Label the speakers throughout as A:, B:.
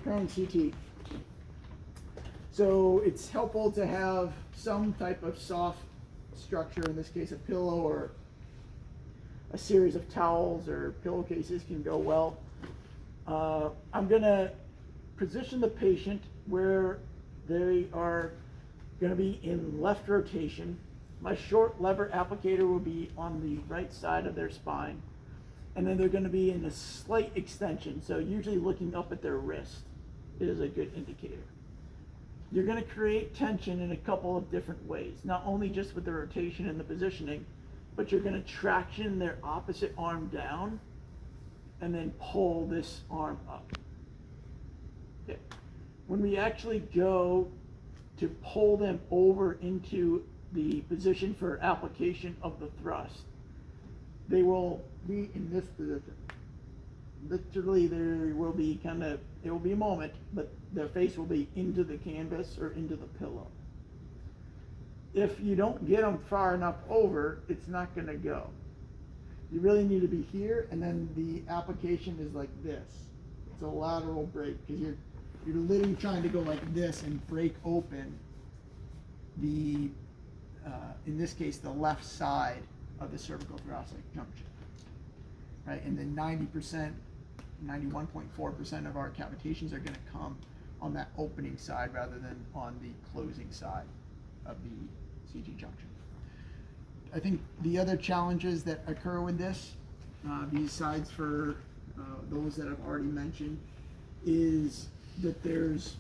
A: preparing CT. So it's helpful to have some type of soft structure, in this case a pillow or a series of towels or pillowcases can go well. I'm gonna position the patient where they are gonna be in left rotation. My short lever applicator will be on the right side of their spine, and then they're gonna be in a slight extension, so usually looking up at their wrist is a good indicator. You're going to create tension in a couple of different ways, not only just with the rotation and the positioning, but you're going to traction their opposite arm down and then pull this arm up. Okay. When we actually go to pull them over into the position for application of the thrust, they will be in this position. Literally, there will be it will be a moment, but their face will be into the canvas or into the pillow. If you don't get them far enough over, it's not going to go. You really need to be here, and then the application is like this. It's a lateral break, because you're literally trying to go like this and break open the, in this case, the left side of the cervicothoracic junction. Right, and then 90%, 91.4% of our cavitations are going to come on that opening side rather than on the closing side of the CG junction. I think the other challenges that occur with this, besides for those that I've already mentioned, is that there's,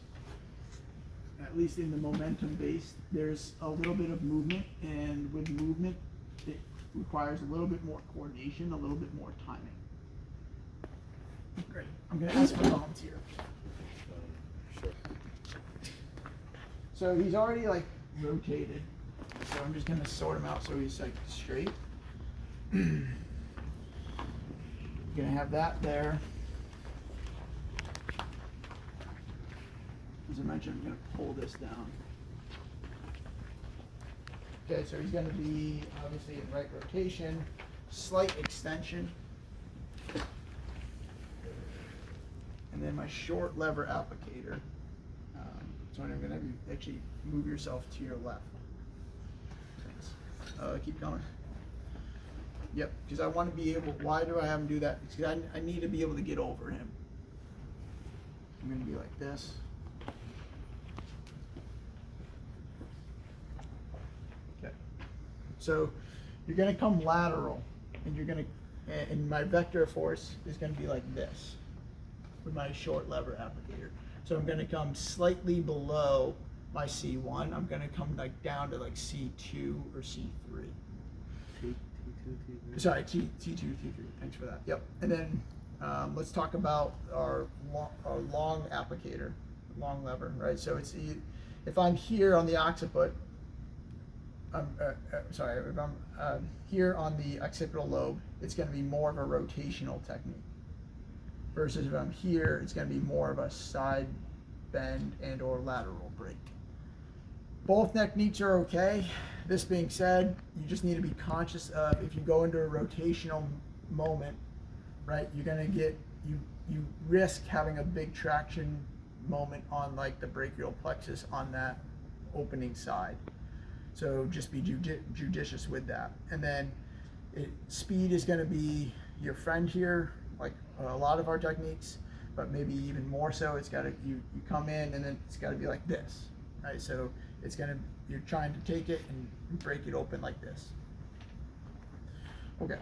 A: at least in the momentum base, there's a little bit of movement, and with movement, it requires a little bit more coordination, a little bit more timing. Great. I'm going to ask for volunteer.
B: Sure.
A: So he's already like rotated, so I'm just going to sort him out so he's like straight. Going to have that there. As I mentioned, I'm going to pull this down. Okay, so he's going to be obviously in right rotation, slight extension, and then my short lever applicator. So I'm going to have you actually move yourself to your left. Thanks. Keep going. Yep, because I want to be able, why do I have him do that? Because I need to be able to get over him. I'm going to be like this. So you're going to come lateral, and you're going to, and my vector of force is going to be like this with my short lever applicator. So I'm going to come slightly below my C1. I'm going to come like down to like C2 or C3. Sorry, T2, T3. Thanks for that. Yep. And then let's talk about our long applicator, long lever, right? So it's, if I'm here on the occiput, if I'm here on the occipital lobe, it's going to be more of a rotational technique. Versus if I'm here, it's going to be more of a side bend and or lateral break. Both techniques are okay. This being said, you just need to be conscious of, if you go into a rotational moment, right, you're going to get, you risk having a big traction moment on like the brachial plexus on that opening side. So just be judicious with that. And then speed is going to be your friend here, like a lot of our techniques, but maybe even more so. It's got to, you come in and then it's got to be like this, right? So it's going to, you're trying to take it and break it open like this. Okay.